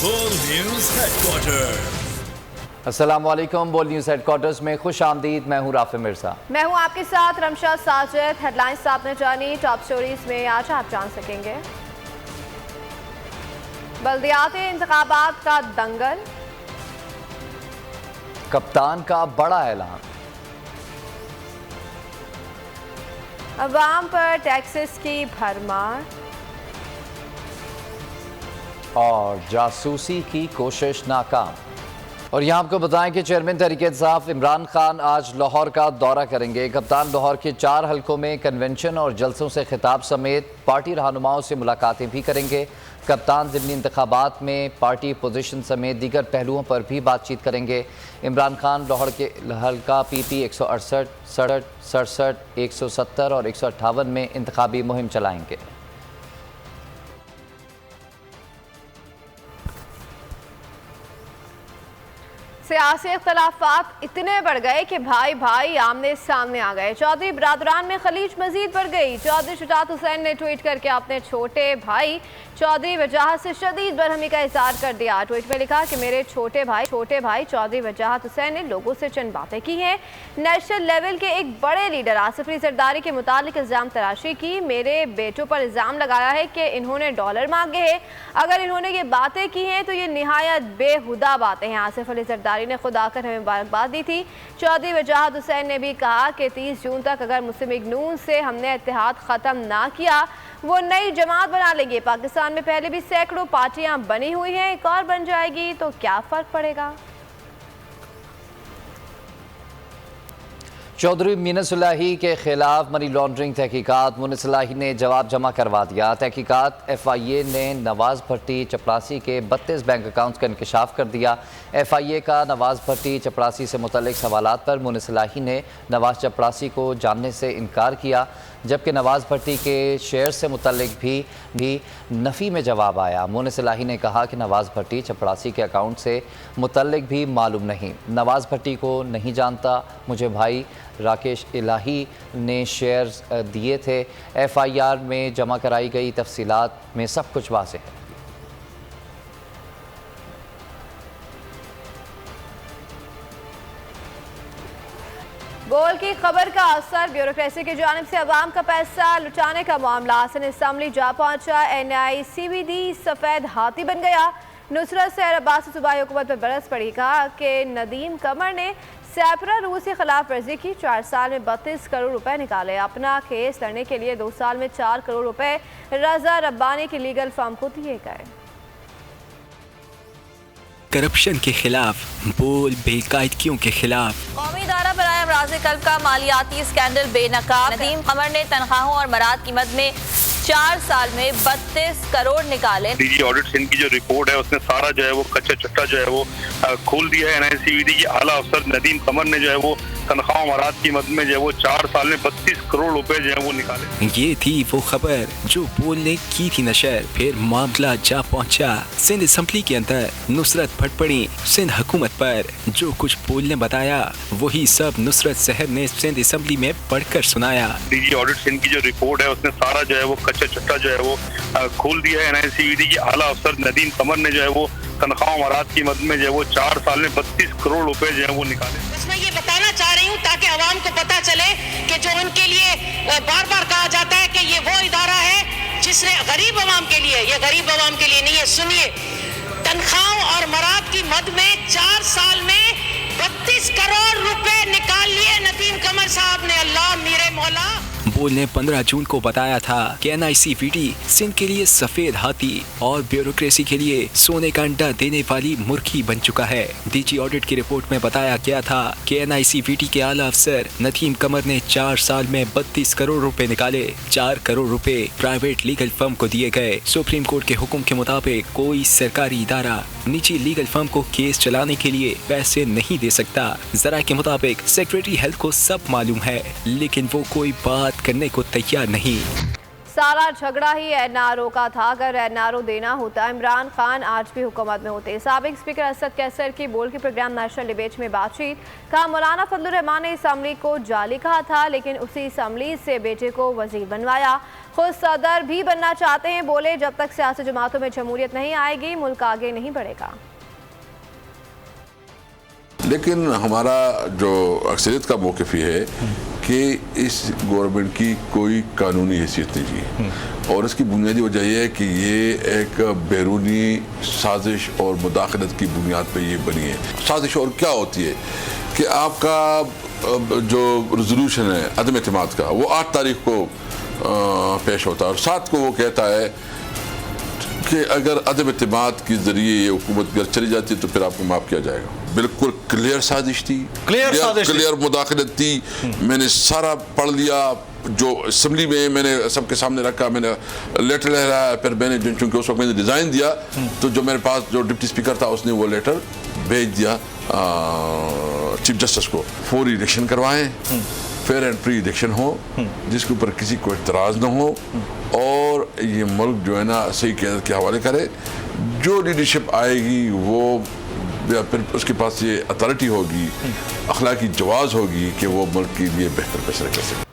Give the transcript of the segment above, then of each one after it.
بول news head quarter. السلام علیکم، بول نیوز ہیڈ کوارٹرز میں خوش آمدید۔ میں ہوں رافع مرزا۔ میں ہوں آپ کے ساتھ رمشا ساجد۔ ہیڈ لائنز آپ نے جانی، ٹاپ سٹوریز میں آج آپ جان سکیں گے۔ بلدیاتی انتخابات کا دنگل، کپتان کا بڑا اعلان، عوام پر ٹیکسز کی بھرمار، اور جاسوسی کی کوشش ناکام۔ اور یہاں آپ کو بتائیں کہ چیئرمین تحریک انصاف عمران خان آج لاہور کا دورہ کریں گے۔ کپتان لاہور کے 4 حلقوں میں کنونشن اور جلسوں سے خطاب سمیت پارٹی رہنماؤں سے ملاقاتیں بھی کریں گے۔ کپتان ضمنی انتخابات میں پارٹی پوزیشن سمیت دیگر پہلوؤں پر بھی بات چیت کریں گے۔ عمران خان لاہور کے حلقہ پی پی 168، 67، 67، 170 اور 158 میں انتخابی مہم چلائیں گے۔ سیاسی اختلافات اتنے بڑھ گئے کہ بھائی بھائی آمنے سامنے آ گئے۔ چودھری برادران میں خلیج مزید بڑھ گئی۔ چودھری شجاعت حسین نے ٹویٹ کر کے اپنے چھوٹے بھائی چودھری وجاہت سے شدید برہمی کا اظہار کر دیا۔ ٹویٹ میں لکھا کہ میرے چھوٹے بھائی چودھری وجاہت حسین نے لوگوں سے چند باتیں کی ہیں۔ نیشنل لیول کے ایک بڑے لیڈر آصف علی زرداری کے متعلق الزام تراشی کی۔ میرے بیٹوں پر الزام لگایا ہے کہ انہوں نے ڈالر مانگے ہیں۔ اگر انہوں نے یہ باتیں کی ہیں تو یہ نہایت بے ہودہ باتیں ہیں۔ آصف علی زرداری نے خود آ کر ہمیں مبارکباد دی تھی۔ چودھری وجاہت حسین نے بھی کہا کہ 30 جون تک اگر مسلم لیگ نون سے ہم نے اتحاد ختم نہ کیا وہ نئی جماعت بنا لیں گے۔ پاکستان میں پہلے بھی سینکڑوں پارٹیاں بنی ہوئی ہیں، ایک اور بن جائے گی تو کیا فرق پڑے گا؟ چودھری مینس الہی کے خلاف منی لانڈرنگ تحقیقات، مونس الہی نے جواب جمع کروا دیا۔ تحقیقات ایف آئی اے نے نواز بھٹی چپڑاسی کے 32 بینک اکاؤنٹس کا انکشاف کر دیا۔ ایف آئی اے کا نواز بھٹی چپڑاسی سے متعلق سوالات پر مونس الہی نے نواز چپڑاسی کو جاننے سے انکار کیا، جبکہ نواز بھٹی کے شیئر سے متعلق بھی نفی میں جواب آیا۔ مونس الہی نے کہا کہ نواز بھٹی چپڑاسی کے اکاؤنٹ سے متعلق بھی معلوم نہیں۔ نواز بھٹی کو نہیں جانتا، مجھے بھائی راکیش الہی نے شیئرز دیے تھے۔ ایف آئی آر میں جمع کرائی گئی تفصیلات میں سب کچھ واضح ہے۔ گول کی خبر کا اثر، بیوروکریسی کی جانب سے عوام کا پیسہ لٹانے کا معاملہ سندھ اسمبلی جا پہنچا۔ این آئی سی وی ڈی سفید ہاتھی بن گیا۔ نصرت سحر عباس سے صوبائی حکومت پر برس پڑی، کہا کہ ندیم قمر نے سیپرا روس کی خلاف ورزی کی، 4 سال میں 32 کروڑ روپے نکالے۔ اپنا کیس لڑنے کے لیے 2 سال میں 4 کروڑ روپے رضا ربانی کی لیگل فرم کو دیے گئے۔ کرپشن کے خلاف بول، بے قاعدگیوں کے خلاف۔ قومی ادارہ برائے امراض قلب کا مالیاتی اسکینڈل بے نقاب۔ ندیم قمر نے تنخواہوں اور مراد کی مد میں 4 سال میں 32 کروڑ نکالے۔ ڈی جی آڈٹ سندھ کی جو رپورٹ ہے اس نے سارا جو ہے وہ کچا چٹا جو ہے وہ کھول دیا ہے۔ این آئی سی وی ڈی کے اعلیٰ افسر ندیم قمر نے جو ہے وہ تنخواہ مراد کی مد میں جو ہے وہ 4 سال میں 32 کروڑ روپے جو ہے وہ نکالے۔ یہ تھی وہ خبر جو بول نے کی تھی نشر، پھر معاملہ جا پہنچا سندھ اسمبلی کے اندر۔ نصرت پھٹ پڑی سندھ حکومت پر۔ جو کچھ بول نے بتایا وہی سب نصرت سحر نے سندھ اسمبلی میں پڑھ کر سنایا۔ ڈی جی آڈٹ سندھ کی جو رپورٹ ہے اس نے سارا جو ہے وہ کچا چٹا جو ہے وہ کھول دیا ہے۔ این آئی سی وی ڈی کے اعلیٰ افسر ندیم قمر نے جو ہے وہ تنخواہ مراد کی مد میں جو ہے وہ 4 سال میں 32 کروڑ روپے جو ہے وہ نکالے۔ بس میں یہ بتانا چاہ رہی ہوں تاکہ عوام کو پتہ چلے کہ جو ان کے لیے بار بار کہا جاتا ہے کہ یہ وہ ادارہ ہے جس نے غریب عوام کے لیے، یہ غریب عوام کے لیے نہیں ہے۔ سنیے، تنخواہوں اور مراد کی مد میں 4 سال میں 32 کروڑ روپے نکال لیے ندیم قمر صاحب نے۔ اللہ میرے مولا۔ بول نے 15 جون کو بتایا تھا کہ این آئی سی وی ڈی سندھ کے لیے سفید ہاتھی اور بیوروکریسی کے لیے سونے کا انڈا دینے والی مرغی بن چکا ہے۔ ڈی جی آڈٹ کی رپورٹ میں بتایا گیا تھا کہ این آئی سی وی ڈی کے اعلیٰ افسر ندیم قمر نے 4 سال میں 32 کروڑ روپے نکالے۔ 4 کروڑ روپے پرائیویٹ لیگل فرم کو دیے گئے۔ سپریم کورٹ کے حکم کے مطابق کوئی سرکاری ادارہ نجی لیگل فرم کو کیس چلانے کے لیے پیسے نہیں دے سکتا۔ ذرائع کے مطابق سیکریٹری ہیلتھ کو سب معلوم ہے، لیکن وہ کوئی بات کرنے کو تیار نہیں۔ सारा झगड़ा ही एनआरओ का था। अगर एनआरओ देना होता इमरान खान आज भी हुकूमत में होते। साबिक स्पीकर असद कैसर की बोल के प्रोग्राम नेशनल डिबेट में बातचीत। कहा मौलाना फजलुर रहमान ने असम्बली को जाली कहा था, लेकिन उसी असम्बली से बेटे को वजीर बनवाया। खुद सदर भी बनना चाहते हैं। बोले जब तक सियासी जमातों में जमहूरियत नहीं आएगी मुल्क आगे नहीं बढ़ेगा। लेकिन हमारा जो अक्सरियत का मौक़िफ़ ये है कि इस गवर्नमेंट की कोई कानूनी हैसियत नहीं है और इसकी बुनियादी वजह यह है कि ये एक बैरूनी साजिश और मुदाखलत की बुनियाद पर ये बनी है। साजिश और क्या होती है कि आपका जो रेजोल्यूशन है अदम एतमाद का वो 8 तारीख को पेश होता है और 7 को वो कहता है कि अगर अदम एतमाद के ज़रिए ये हुकूमत घर चली जाती है तो फिर आपको माफ़ किया जाएगा। बिल्कुल क्लियर साजिश थी, क्लियर मुदाखलत थी। मैंने सारा पढ़ लिया, जो असम्बली में मैंने सबके सामने रखा, मैंने लेटर लहराया, फिर मैंने चूँकि उस वक्त मैंने डिज़ाइन दिया तो जो मेरे पास जो डिप्टी स्पीकर था उसने वो लेटर भेज दिया चीफ जस्टिस को। फौरी इलेक्शन करवाएं, फेयर एंड फ्री इलेक्शन हो जिसके ऊपर किसी को इतराज़ न हो और ये मुल्क जो है ना सही क़यादत के हवाले करे। जो लीडरशिप आएगी वो या फिर उसके पास ये अथॉरिटी होगी, अखलाकी जवाज़ होगी कि वो मुल्क के लिए बेहतर फैसले कर सके।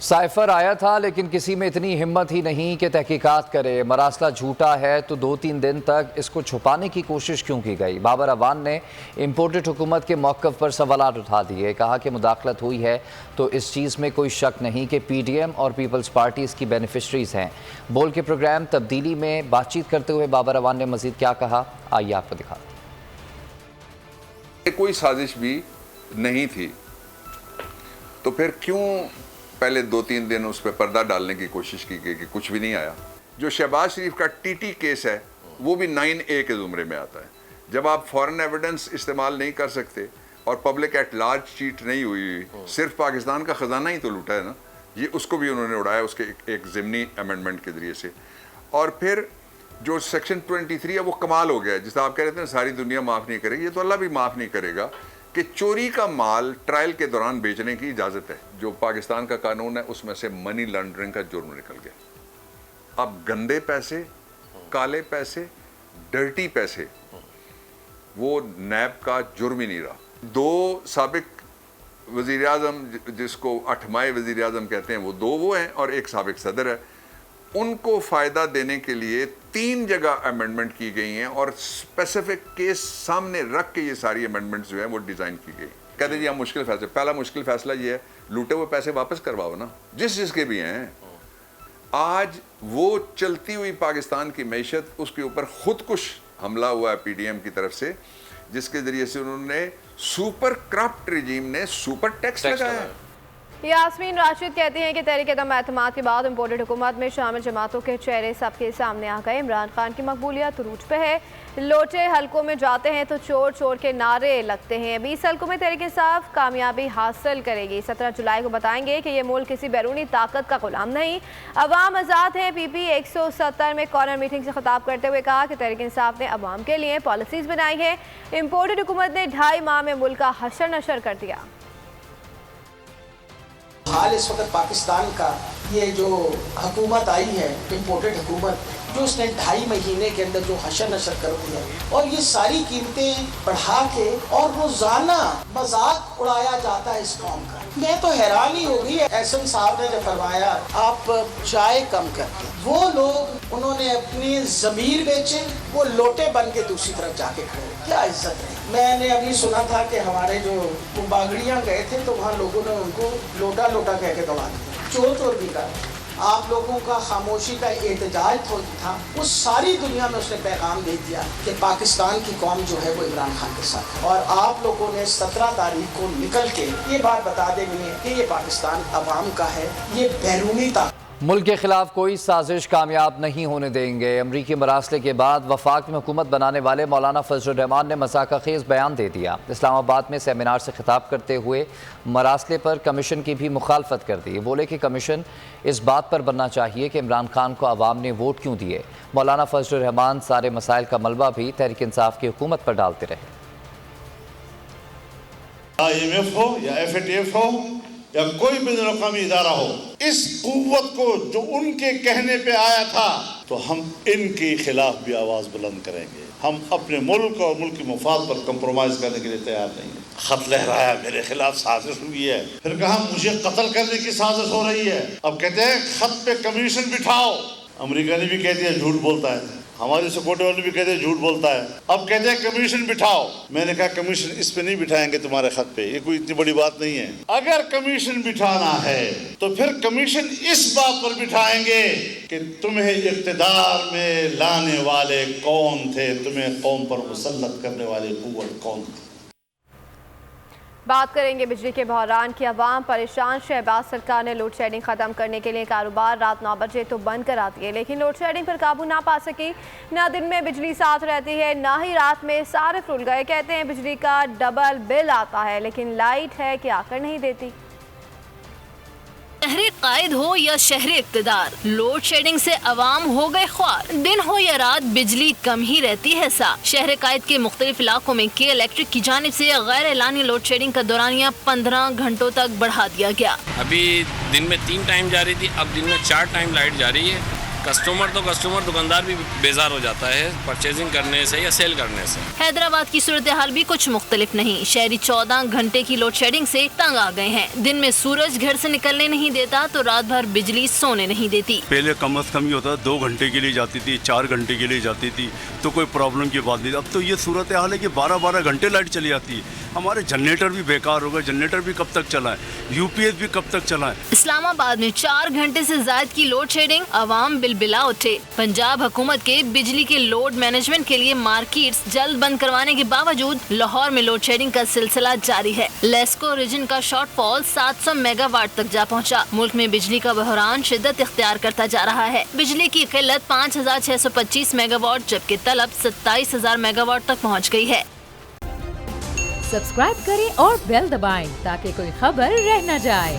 साइफर आया था लेकिन किसी में इतनी हिम्मत ही नहीं कि तहकीकात करे। मरासला झूठा है तो 2-3 दिन तक इसको छुपाने की कोशिश क्यों की गई। बाबर अवान ने इम्पोर्टेड हुकूमत के मौक़िफ़ पर सवालात उठा दिए। कहा कि मुदाखलत हुई है तो इस चीज़ में कोई शक नहीं कि PDM और पीपल्स पार्टी इसकी बेनिफिशरीज़ हैं। बोल के प्रोग्राम तब्दीली में बातचीत करते हुए बाबर अवान ने मज़ीद क्या कहा, आइए आपको दिखाते। कोई साजिश भी नहीं थी तो फिर क्यों पहले 2-3 दिन उस पर पर्दा डालने की कोशिश की गई कि कुछ भी नहीं आया। जो शहबाज शरीफ का TT केस है वो भी 9A के ज़ुमरे में आता है। जब आप फॉरेन एविडेंस इस्तेमाल नहीं कर सकते और पब्लिक एट लार्ज चीट नहीं हुई, सिर्फ पाकिस्तान का ख़जाना ही तो लूटा है ना, ये उसको भी उन्होंने उड़ाया उसके एक ज़िमनी अमेंडमेंट के ज़रिए से। और फिर जो सेक्शन 23 है वो कमाल हो गया है, जिसे आप कह रहे थे ना सारी दुनिया माफ़ नहीं करेगी, ये तो अल्लाह भी माफ़ नहीं करेगा कि चोरी का माल ट्रायल के दौरान बेचने की इजाज़त है। जो पाकिस्तान का कानून है उसमें से मनी लॉन्ड्रिंग का जुर्म निकल गया। अब गंदे पैसे, काले पैसे, डर्टी पैसे वो नैब का जुर्म ही नहीं रहा। 2 साबिक वज़ीर आज़म जिसको 8माए वज़ीर आज़म कहते हैं वो 2 वो हैं और एक साबिक सदर है, उनको फ़ायदा देने के लिए 3 जगह अमेंडमेंट की गई हैं और स्पेसिफिक केस सामने रख के ये सारी अमेंडमेंट्स जो हैं वो डिज़ाइन की गई। कहते जी हम मुश्किल फैसले, पहला मुश्किल फैसला ये है लूटे हुए पैसे वापस करवाओ ना, जिसके भी हैं। आज वो चलती हुई पाकिस्तान की मैशत उसके ऊपर खुदकुश हमला हुआ है PDM की तरफ से, जिसके ज़रिए से उन्होंने सुपर करप्ट रिजीम ने सुपर टैक्स लगाया है। यास्मीन राशिद कहती हैं कि तहरीक अदम एतमाद के बाद इम्पोर्टेड हुकूमत में शामिल जमातों के चेहरे सबके सामने आ गए। इमरान खान की मकबूलियत रूज पे है। लोटे हलकों में जाते हैं तो चोर चोर के नारे लगते हैं। 20 हलकों में तहरीक इंसाफ कामयाबी हासिल करेगी। 17 जुलाई को बताएंगे कि ये मुल्क किसी बैरूनी ताकत का गुलाम नहीं, अवाम आज़ाद है। PP 170 में कॉर्नर मीटिंग से खिताब करते हुए कहा कि तहरीक इंसाफ ने अवाम के लिए पॉलिसीज़ बनाई है। इम्पोर्टेड हुकूमत ने 2.5 माह में मुल्क का हशर नशर कर दिया। हाल इस वक्त पाकिस्तान का ये जो हुकूमत आई है, इम्पोर्टेड हुकूमत, जो उसने 2.5 महीने के अंदर जो हशर नशर कर दिया और ये सारी कीमतें बढ़ा के और रोजाना मजाक उड़ाया जाता है इस कौम का। मैं तो हैरान ही हो गई। एहसन साहब ने जब फरमाया आप चाय कम करके, वो लोग उन्होंने अपनी ज़मीर बेचे, वो लोटे बन के दूसरी तरफ जाके खड़े। क्या इज्जत है। मैंने अभी सुना था कि हमारे जो बागड़ियाँ गए थे तो वहाँ लोगों ने उनको लोटा लोटा कह के दबा दिया, चोर चोर भी कर। आप लोगों का खामोशी का एहतजाज था, उस सारी दुनिया में उसने पैगाम दे दिया कि पाकिस्तान की कौम जो है वो इमरान खान के साथ है। और आप लोगों ने 17 तारीख को निकल के ये बात बता देंगे कि ये पाकिस्तान अवाम का है, ये बैरूनी ताकत। मुल्क के खिलाफ कोई साजिश कामयाब नहीं होने देंगे। अमरीकी मरासले के बाद वफाक में हुकूमत बनाने वाले मौलाना फजलुर रहमान ने मज़ाक़खेज़ बयान दे दिया। इस्लामाबाद में सेमिनार से खिताब करते हुए मरासले पर कमीशन की भी मुखालफत कर दी। बोले कि कमीशन इस बात पर बनना चाहिए कि इमरान खान को अवाम ने वोट क्यों दिए। मौलाना फजलुर रहमान सारे मसाइल का मलबा भी तहरीक इंसाफ की हुकूमत पर डालते रहे। IMF हो या FATF हो या कोई भी बैनुल-अक़वामी इदारा हो, इस कुव्वत को जो उनके कहने पे आया था, तो हम इनके खिलाफ भी आवाज़ बुलंद करेंगे। हम अपने मुल्क और मुल्क की मफाद पर कंप्रोमाइज़ करने के लिए तैयार नहीं है। खत लहराया, मेरे खिलाफ साजिश हुई है, फिर कहा मुझे कत्ल करने की साजिश हो रही है। अब कहते हैं खत पे कमीशन बिठाओ। अमेरिका ने भी कह दिया झूठ बोलता है, हमारे सपोर्टर वाले भी कहते हैं झूठ बोलता है। अब कहते हैं कमीशन बिठाओ। मैंने कहा कमीशन इस पे नहीं बिठाएंगे तुम्हारे खत पे, ये कोई इतनी बड़ी बात नहीं है। अगर कमीशन बिठाना है तो फिर कमीशन इस बात पर बिठाएंगे कि तुम्हें इक़्तिदार में लाने वाले कौन थे, तुम्हें कौम पर मुसल्लत करने वाले कुव्वत कौन थे। बात करेंगे बिजली के बहरान की। अवाम परेशान। शहबाज सरकार ने लोड शेडिंग ख़त्म करने के लिए कारोबार रात 9 बजे तो बंद करा दिए, लेकिन लोड शेडिंग पर काबू ना पा सकी। ना दिन में बिजली साथ रहती है, ना ही रात में। सारे रुल गए। कहते हैं बिजली का डबल बिल आता है, लेकिन लाइट है कि आकर नहीं देती। शहरी कायद हो या शहरी इक़्तिदार, लोड शेडिंग से अवाम हो गए ख्वार। दिन हो या रात बिजली कम ही रहती है साथ। शहर कायद के मुख्तलिफ इलाकों में के इलेक्ट्रिक की जानिब से गैर एलानी लोड शेडिंग का दौरानिया 15 घंटों तक बढ़ा दिया गया। अभी दिन में 3 टाइम जा रही थी, अब दिन में 4 टाइम लाइट जा रही है। कस्टमर दुकानदार भी बेजार हो जाता है परचेजिंग करने से या सेल करने से। हैदराबाद की सूरत हाल भी कुछ मुख्तलिफ नहीं। शहरी 14 घंटे की लोड शेडिंग से तंग आ गए हैं। दिन में सूरज घर से निकलने नहीं देता तो रात भर बिजली सोने नहीं देती। पहले कम से कम ही होता, 2 घंटे के लिए जाती थी, 4 घंटे के लिए जाती थी, तो कोई प्रॉब्लम की बात नहीं। अब तो ये सूरत हाल है कि 12-12 घंटे लाइट चली जाती है। हमारे जनरेटर भी बेकार हो गए, जनरेटर भी कब तक चलाएं, यूपीएस भी कब तक चलाएं। इस्लामाबाद में 4 घंटे से ज्यादा की लोड शेडिंग, अवाम बिलबिला उठे। पंजाब हुकूमत के बिजली के लोड मैनेजमेंट के लिए मार्केट्स जल्द बंद करवाने के बावजूद लाहौर में लोड शेडिंग का सिलसिला जारी है। लेस्को रीजन का शॉर्टफॉल 700 मेगावाट तक जा पहुंचा। मुल्क में बिजली का बहरान शिद्दत इख्तियार करता जा रहा है। बिजली की किल्लत 5625 मेगावाट जबकि तलब 27000 मेगावाट तक पहुँच गई है। सब्सक्राइब करें और बेल दबाएं ताकि कोई खबर रह न जाए।